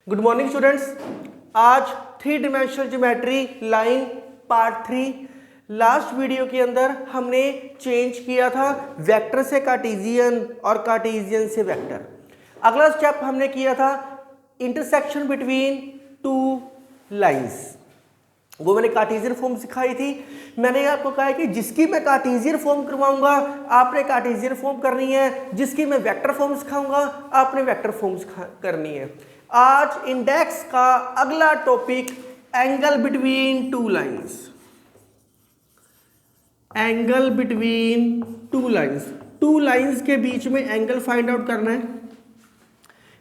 Good morning students. आज three dimensional geometry line part 3 last video के अंदर हमने चेंज किया था वेक्टर से कार्टेशियन और कार्टेशियन से वेक्टर। अगला स्टेप हमने किया था इंटरसेक्शन बिटवीन टू लाइंस, वो मैंने कार्टेशियन फॉर्म सिखाई थी। मैंने आपको कहा है कि जिसकी मैं कार्टेशियन फॉर्म करवाऊंगा आपने कार्टेशियन फॉर्म करनी है, जिसकी मैं वेक्टर फॉर्म सिखाऊंगा आपने वेक्टर फॉर्म करनी है। आज इंडेक्स का अगला topic angle between two lines. Angle between two lines, two lines के बीच में एंगल फाइंड आउट करना है।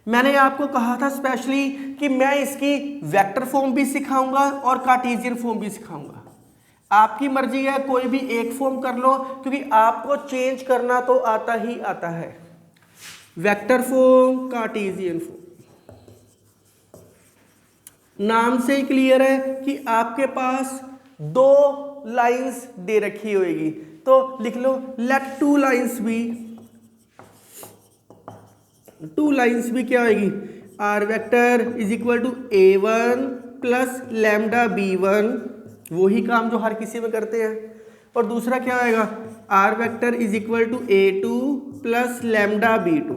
मैंने आपको कहा था स्पेशली कि मैं इसकी वेक्टर फॉर्म भी सिखाऊंगा और कार्टेशियन फॉर्म भी सिखाऊंगा। आपकी मर्जी है, कोई भी एक फॉर्म कर लो, क्योंकि आपको चेंज करना तो आता ही आता है। वेक्टर फॉर्म, कार्टेशियन फॉर्म, नाम से ही क्लियर है कि आपके पास दो लाइंस दे रखी होगी, तो लिख लो लेट टू लाइंस भी क्या होगी, r vector is equal to a1 plus lambda b1, वही काम जो हर किसी में करते हैं। और दूसरा क्या आएगा, r vector is equal to a2 plus lambda b2।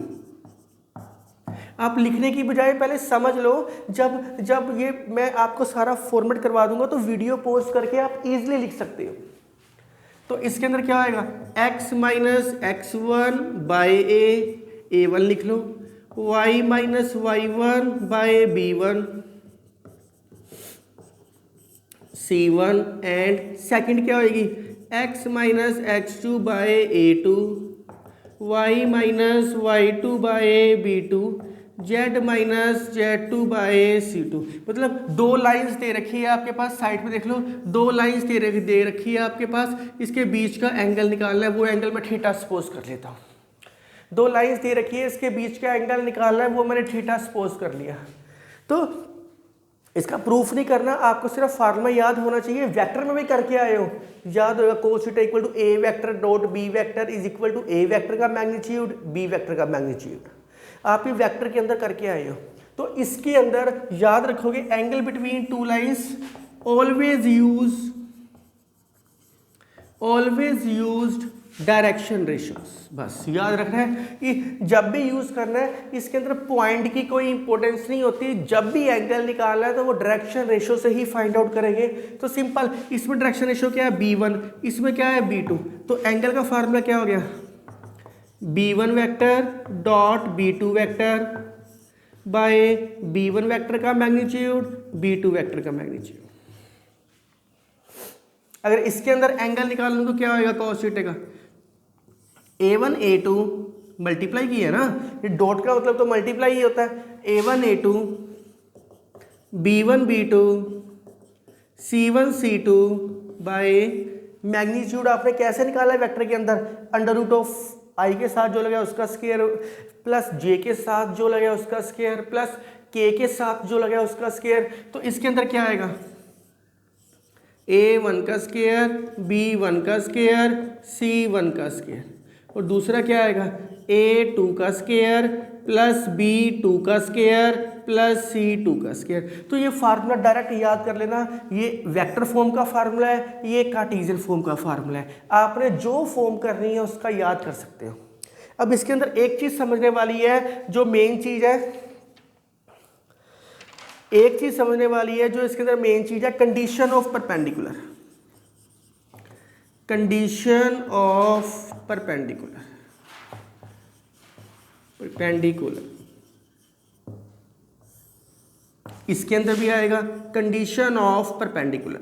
आप लिखने की बजाय पहले समझ लो, जब ये मैं आपको सारा फॉर्मेट करवा दूंगा तो वीडियो पॉज करके आप इजीली लिख सकते हो। तो इसके अंदर क्या आएगा, x minus x1 by a1 लिख लो, y minus y1 by b1 c1, and second क्या होगी, x minus x2 by a2, y minus y2 by b2, z minus z2 by c2। मतलब दो लाइंस दे रखी है आपके पास, साइड में देख लो, दो लाइंस दे रखी है आपके पास, इसके बीच का एंगल निकालना है, वो एंगल मैं थीटा सपोज कर लेता हूँ। दो लाइंस दे रखी है, इसके बीच का एंगल निकालना है, वो मैंने थीटा सपोज कर लिया। तो इसका प्रूफ नहीं करना, आपको सिर्फ फार्मूला याद होना चाहिए। वेक्टर में भी करके आए हो, याद होगा cos theta equal to a vector dot b vector is equal to a vector का मैग्नीट्यूड b वेक्टर का मैग्नीट्यूड, आप ये वेक्टर के अंदर करके आए हो। तो इसके अंदर याद रखोगे angle between two lines always used direction ratios. बस याद रखना है कि जब भी यूज करना है, इसके अंदर पॉइंट की कोई इंपॉर्टेंस नहीं होती। जब भी एंगल निकालना है तो वो डायरेक्शन रेशियो से ही फाइंड आउट करेंगे। तो सिंपल, इसमें डायरेक्शन रेशियो क्या है, b1, इसमें क्या है b2। तो एंगल का फार्मूला क्या हो गया, b1 vector dot b2 vector by b1 vector का मैग्नीट्यूड b2 वेक्टर का मैग्नीट्यूड। अगर इसके अंदर एंगल निकाल लूं तो क्या होगा, cos थीटा का a1 a2 मल्टीप्लाई की है ना, ये डॉट का मतलब तो मल्टीप्लाई ही होता है, a1 a2 b1 b2 c1 c2 by magnitude आपने कैसे निकाला है वेक्टर के अंदर, अंडर रूट ऑफ i के साथ जो लगा उसका स्क्वायर प्लस j के साथ जो लगा उसका स्क्वायर प्लस k के साथ जो लगा उसका स्क्वायर। तो इसके अंदर क्या आएगा, a1 का स्क्वायर b1 का स्क्वायर c1 का स्क्वायर, और दूसरा क्या आएगा, a2 का स्क्वायर प्लस b2 का स्क्वायर प्लस c2 का स्क्वायर। तो ये फार्मूला डायरेक्ट याद कर लेना, ये वेक्टर फॉर्म का फार्मूला है, ये कार्टेशियन फॉर्म का फार्मूला है। आपने जो फॉर्म करनी है उसका याद कर सकते हो। अब इसके अंदर एक चीज समझने वाली है, जो मेन चीज है, एक चीज समझने वाली है जो इसके अंदर मेन चीज है, condition of perpendicular. Condition of perpendicular, इसके अंदर भी आएगा condition of perpendicular.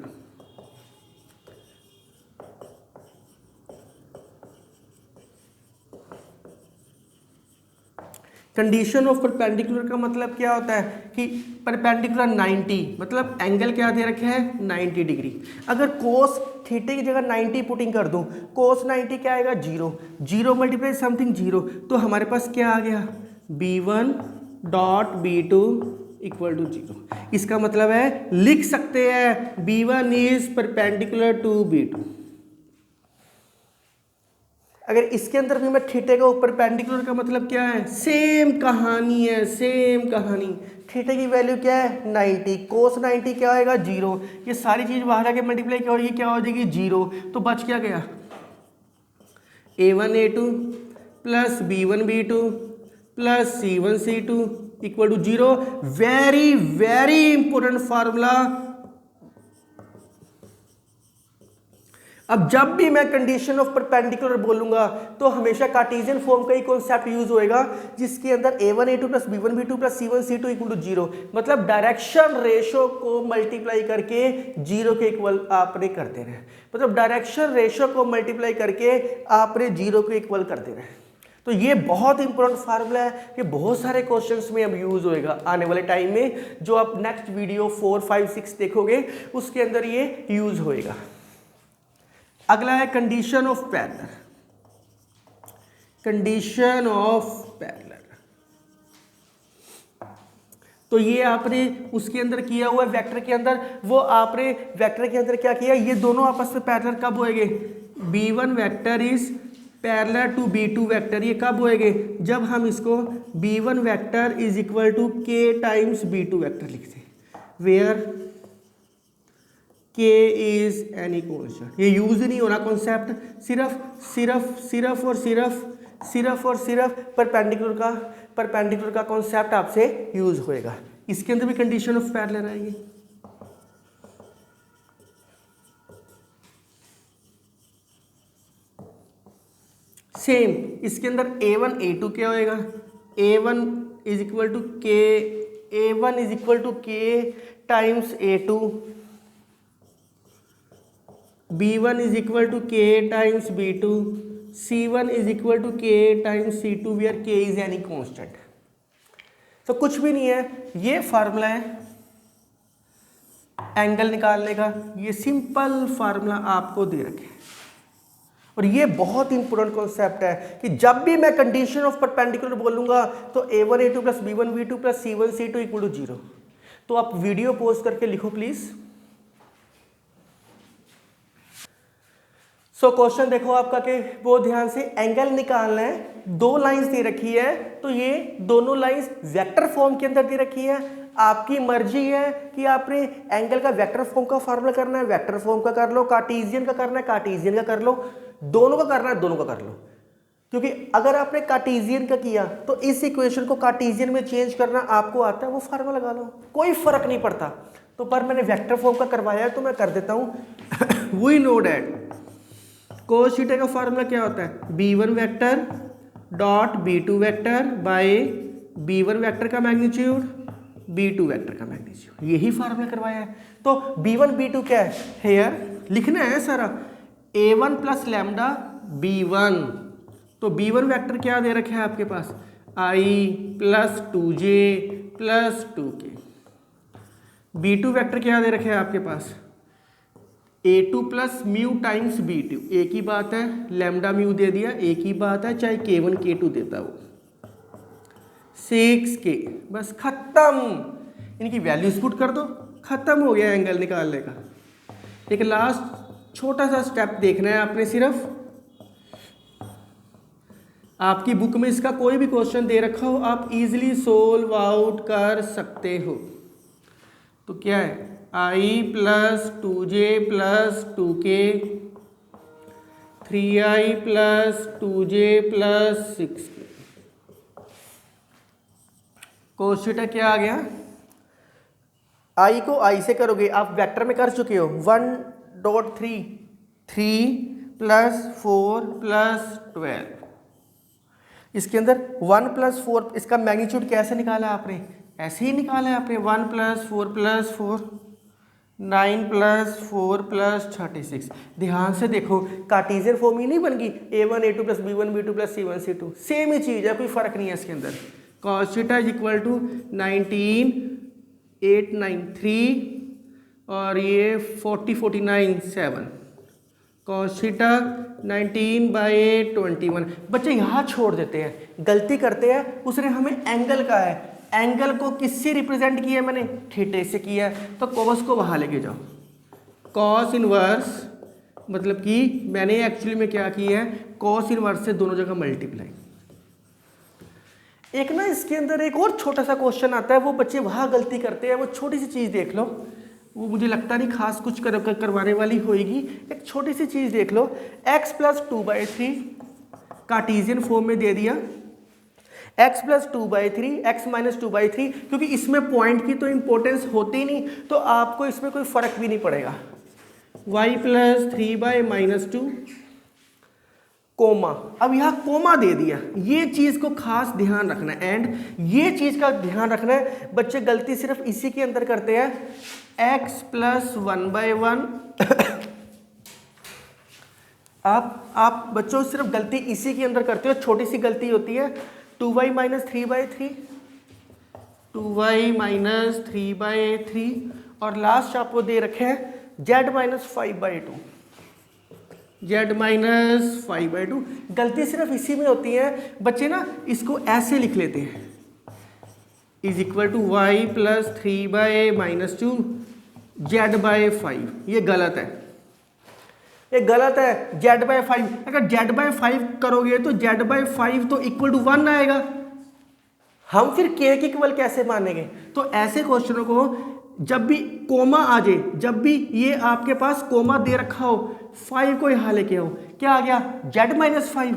Condition of perpendicular का मतलब क्या होता है कि परपेंडिकुलर 90, मतलब एंगल क्या दे रखे हैं, 90 डिग्री। अगर कोस थीटा की जगह 90 पुटिंग कर दूं, कोस 90 क्या आएगा, 0 मल्टीप्लाई समथिंग 0, तो हमारे पास क्या आ गया, b1 dot b2 equal to 0। इसका मतलब है लिख सकते हैं b1 is perpendicular to b2। अगर इसके अंदर भी मैं थीटा के ऊपर परपेंडिकुलर का मतलब क्या है, सेम कहानी है, सेम कहानी। थीटा की वैल्यू क्या है 90, कोस 90 क्या होएगा 0, ये सारी चीज़ बाहर आके मल्टीप्लाई क्या हो जाएगी, क्या हो जाएगी 0, तो बच क्या गया a1 a2 plus b1 b2 plus c1 c2 equal to 0। Very very important formula. अब जब भी मैं कंडीशन ऑफ परपेंडिकुलर बोलूंगा तो हमेशा कार्टेशियन फॉर्म का ही कॉन्सेप्ट यूज होएगा, जिसके अंदर a1 a2 plus b1 b2 plus c1 c2 equal to 0, मतलब डायरेक्शन रेशो को मल्टीप्लाई करके 0 के इक्वल आपने कर देना है, मतलब डायरेक्शन रेशो को मल्टीप्लाई करके आपने 0 के इक्वल कर देना है। तो ये बहुत इंपॉर्टेंट फार्मूला है कि बहुत सारे क्वेश्चंस में अब यूज होएगा आने वाले टाइम में, जो आप नेक्स्ट वीडियो 4, 5, 6 देखोगे उसके अंदर ये यूज होएगा। अगला है condition of parallel. Condition of parallel, तो ये आपने उसके अंदर किया हुआ है वेक्टर के अंदर, वो आपने वेक्टर के अंदर क्या किया, ये दोनों आपस में पैरेलल कब होएंगे, b1 vector is parallel to b2 vector, ये कब होएंगे, जब हम इसको b1 vector is equal to k times b2 vector लिखते हैं, where k is any constant. ये यूज ही नहीं होना कॉन्सेप्ट, सिर्फ और सिर्फ परपेंडिकुलर का कॉन्सेप्ट आपसे यूज होएगा। इसके अंदर भी कंडीशन ऑफ पैरेलल आएगी। सेम इसके अंदर a1 a2 क्या होएगा, a1 is equal to k times a2, b1 is equal to k times b2, c1 is equal to k times c2 where k is any constant. तो कुछ भी नहीं है, ये फार्मूला है एंगल निकालने का, ये सिंपल फार्मूला आपको दे रखे, और ये बहुत इंपॉर्टेंट कॉन्सेप्ट है कि जब भी मैं कंडीशन ऑफ परपेंडिकुलर बोलूंगा तो a1 a2 plus b1 b2 plus c1 c2 equal to 0। तो आप वीडियो पॉज करके लिखो प्लीज। सो क्वेश्चन देखो आपका कि बहुत ध्यान से, एंगल निकालना है, दो लाइंस दे रखी है, तो ये दोनों लाइंस वेक्टर फॉर्म के अंदर दे रखी है। आपकी मर्जी है कि आपने एंगल का वेक्टर फॉर्म का फार्मूला करना है, वेक्टर फॉर्म का कर लो, कार्टेशियन का करना है कार्टेशियन का कर लो, दोनों का करना है दोनों का कर लो, क्योंकि अगर आपने कार्टेशियन का किया तो इस इक्वेशन को कार्टेशियन में चेंज करना आपको आता है, वो फार्मूला लगा लो, कोई फर्क नहीं पड़ता। तो पर मैंने वेक्टर फॉर्म का करवाया है तो मैं कर देता हूं। We know that cos theta का फार्मूला क्या होता है, b1 vector dot b2 vector by b1 vector का मैग्नीट्यूड b2 वेक्टर का मैग्नीट्यूड, यही फार्मूला करवाया है। तो b1 b2 क्या है, हेयर लिखना है सारा, a1 प्लस लैम्डा b1, तो b1 वेक्टर क्या दे रखे है आपके पास, i plus 2j plus 2k, b2 vector क्या दे रखे है आपके पास, a2 plus mu times b2, एक ही बात है, लैम्डा म्यू दे दिया, एक ही बात है, चाहे k1 k2 देता हो, 6k, बस खत्म, इनकी वैल्यूज पुट कर दो, खत्म हो गया एंगल निकालने का। एक लास्ट छोटा सा स्टेप देखना है आपने, सिर्फ आपकी बुक में इसका कोई भी क्वेश्चन दे रखा हो आप इजीली सोल्व आउट कर सकते हो। तो क्या है, i plus 2j plus 2k, 3i plus 2j plus 6k, cos theta क्या आ गया, i को i से करोगे, आप वेक्टर में कर चुके हो, 1.3 3 प्लस 4 प्लस 12, इसके अंदर 1 प्लस 4, इसका मैग्नीट्यूड कैसे निकाला आपने, ऐसे ही निकाला है आपने, 1 प्लस 4 प्लस 4 9 प्लस 4 प्लस 36। ध्यान से देखो, कार्टेशियन फॉर्म ही नहीं बन गई, a1 a2 plus b1 b2 plus c1 c2, same ही चीज़ है, कोई फर्क नहीं है इसके अंदर। cos theta is equal to 19893 और ये 4049 7, cos थीटा 19/21। बच्चे यहाँ छोड़ देते हैं, गलती करते हैं, उसने हमें एंगल का है, एंगल को किससे रिप्रेजेंट किया है मैंने, थीटे से किया है, तो cos को वहाँ लेके जाओ, cos इनवर्स, मतलब कि मैंने एक्चुअली में क्या किया है, cos इनवर्स से दोनों जगह मल्टीप्लाई, एक ना इसके अंदर एक और छोटा सा क्वेश्चन आता है, वो बच्चे वहाँ गलती करते हैं। वो छोटी सी चीज़ देख लो, वो मुझे लगता नहीं खास कुछ करवाने वाली होएगी। एक छोटी सी चीज़ देख लो, x प्लस 2/3 कार्टेशियन फॉर्म में दे दिया, x प्लस 2/3 x माइनस 2/3, क्योंकि इसमें पॉइंट की तो इंपॉर्टेंस होती नहीं, तो आपको इसमें कोई फर्क भी नहीं पड़ेगा। y प्लस 3/-2 कोमा, अब यहाँ कोमा दे दिया, ये चीज़ को खास ध्यान रखना है। एंड ये चीज़ का ध्यान रखना है, बच्चे गलती सिर्फ इसी के अंदर करते हैं, x प्लस 1/1 आप बच्चों सिर्फ गलती इसी के अंदर करते हो, छोटी सी गलती होती है, 2y माइनस 3/3, 2y माइनस 3/3, और लास्ट आपको दे रखे हैं z माइनस 5/2, z माइनस 5/2। गलती सिर्फ इसी में होती है। बच्चे ना इसको ऐसे लिख लेते हैं, is equal to y plus 3/-2 z/5। ये गलत है, ये गलत है। z/5, अगर z/5 करोगे तो z/5 तो इक्वल टू 1 आएगा, हम फिर k के इक्वल कैसे मानेंगे? तो ऐसे क्वेश्चनों को जब भी कोमा आ जाए, जब भी ये आपके पास कोमा दे रखा हो, 5 को यहाँ लेके आओ, क्या आ गया z-5,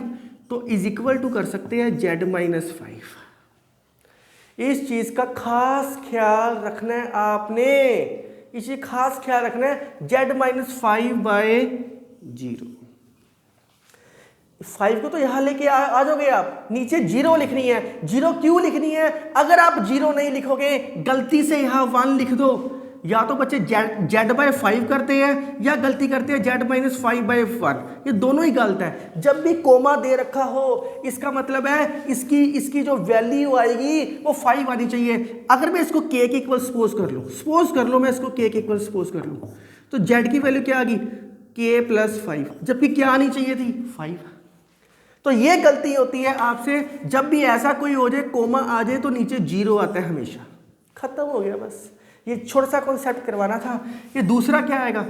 तो इज इक्वल टू कर सकते हैं z-5। इस चीज का खास ख्याल रखना है आपने, इसे खास ख्याल रखना है, z-5/0। 5 को तो यहां लेके आ जाओगे आप, नीचे 0 लिखनी है। 0 क्यों लिखनी है? अगर आप 0 नहीं लिखोगे, गलती से यहां 1 लिख दो, या तो बच्चे z/5 करते हैं या गलती करते हैं z-5/1, ये दोनों ही गलत है। जब भी कोमा दे रखा हो, इसका मतलब है इसकी जो वैल्यू आएगी वो 5 आनी चाहिए। अगर मैं इसको k के इक्वल सपोज कर लो, मैं इसको k के इक्वल सपोज कर लूँ, तो z की वैल्यू क्या आ गई, k प्लस 5, जबकि क्या आनी चाहिए थी, 5। तो ये गलती होती है आपसे, जब भी ऐसा कोई हो जाए, कोमा आ जाए तो नीचे 0 आता है हमेशा। खत्म हो गया, बस ये छोटा सा कॉन्सेप्ट करवाना था। ये दूसरा क्या आएगा,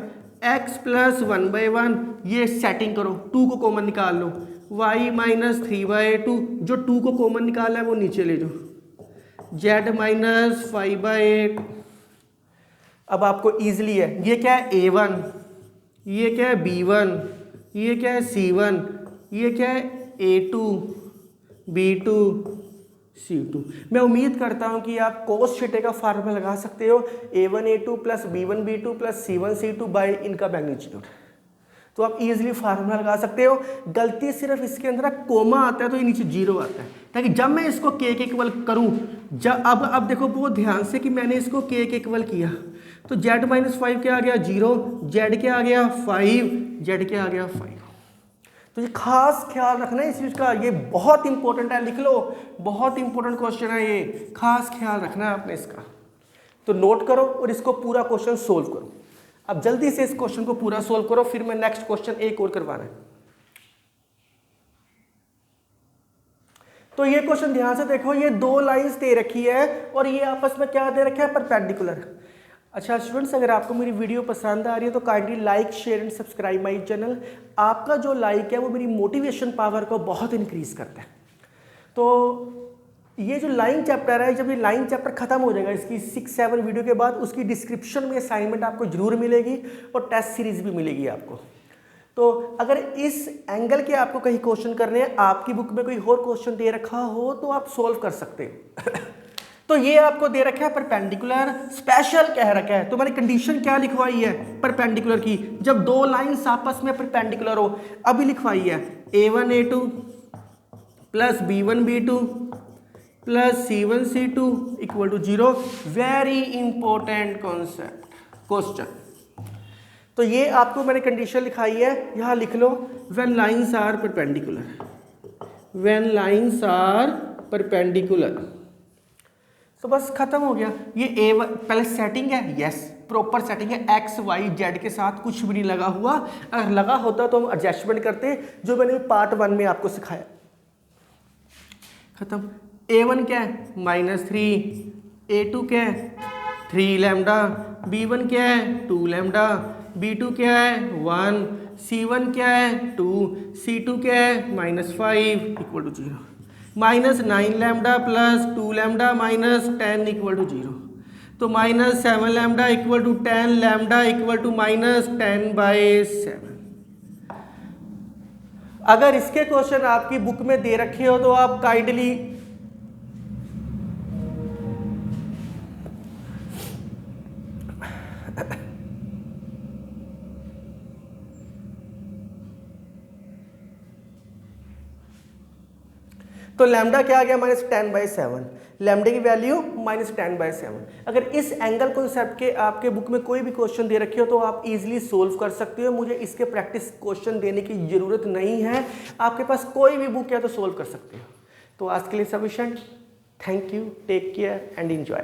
x प्लस 1/1, ये सेटिंग करो, 2 को कॉमन निकाल लो, y माइनस 3/2, जो 2 को कॉमन निकाला है वो नीचे ले जाओ, z माइनस 5/8। अब आपको ईजिली है, ये क्या है a1, ये क्या है b1, ये क्या है c1, ये क्या है a2, b2, c2। मैं उम्मीद करता हूं कि आप cos थीटा का फार्मूला लगा सकते हो, a1 a2 plus b1 b2 plus c1 c2 by इनका मैग्नीट्यूड। तो आप इजीली फार्मूला लगा सकते हो। गलती सिर्फ इसके अंदर कोमा आता है तो ये नीचे 0 आता है, ताकि जब मैं इसको k के इक्वल करूं, अब देखो बहुत ध्यान से कि मैंने इसको k के इक्वल किया, तो z-5 क्या आ गया 0, z क्या आ गया 5, z क्या आ गया 5। तो ये खास ख्याल रखना है इस चीज़ का, ये बहुत इंपॉर्टेंट है, लिख लो, बहुत इंपॉर्टेंट क्वेश्चन है ये, खास ख्याल रखना है आपने इसका। तो नोट करो और इसको पूरा क्वेश्चन सोल्व करो। अब जल्दी से इस क्वेश्चन को पूरा सोल्व करो, फिर मैं नेक्स्ट क्वेश्चन एक और करवाना है। तो ये क्वेश्चन ध्यान से देखो, ये 2 लाइंस दे रखी है और ये आपस में क्या दे रखा है, परपेंडिकुलर। अच्छा स्टूडेंट्स, अगर आपको मेरी वीडियो पसंद आ रही है तो kindly like share and subscribe my channel. आपका जो लाइक है वो मेरी मोटिवेशन पावर को बहुत इंक्रीज करता है। तो ये जो लाइन चैप्टर है, जब ये लाइन चैप्टर खत्म हो जाएगा इसकी 6-7 वीडियो के बाद, उसकी डिस्क्रिप्शन में असाइनमेंट आपको जरूर मिलेगी और टेस्ट सीरीज भी मिलेगी आपको। तो अगर इस एंगल के आपको कहीं क्वेश्चन करने हैं, आपकी बुक में कोई और क्वेश्चन दे रखा हो तो आप सोल्व कर सकते हो। तो ये आपको दे रखा है परपेंडिकुलर, स्पेशल कह रखा है, तो मैंने कंडीशन क्या लिखवाई है परपेंडिकुलर की, जब 2 लाइंस आपस में परपेंडिकुलर हो। अभी लिखवाई है a1 a2 plus b1 b2 plus c1 c2 equal to 0। Very important concept question. तो ये आपको मैंने कंडीशन लिखाई है, यहाँ लिख लो, when lines are perpendicular, when lines are perpendicular. तो बस खत्म हो गया। ये a1 पहले सेटिंग है, यस प्रॉपर सेटिंग है, x y z के साथ कुछ भी नहीं लगा हुआ। अगर लगा होता तो हम एडजस्टमेंट करते, जो मैंने पार्ट 1 में आपको सिखाया। खत्म। a1 क्या है -3, a2 क्या है 3 लैम्डा, b1 क्या है 2 लैम्डा, b2 क्या है 1, c1 क्या है 2, c2 क्या है -5 equal to 0। -9 lambda plus 2 lambda minus 10 equal to 0। तो -7 lambda equal to 10 lambda equal to -10/7। अगर इसके क्वेश्चन आपकी बुक में दे रखे हो तो आप काइंडली तो लैम्डा क्या आ गया -10/7, लैम्डे की वैल्यू -10/7। अगर इस एंगल कॉन्सेप्ट के आपके बुक में कोई भी क्वेश्चन दे रखे हो तो आप इजीली सोल्व कर सकते हो, मुझे इसके प्रैक्टिस क्वेश्चन देने की जरूरत नहीं है, आपके पास कोई भी बुक है तो सोल्व कर सकते हो। तो आज के लिए sufficient. Thank you, take care and enjoy.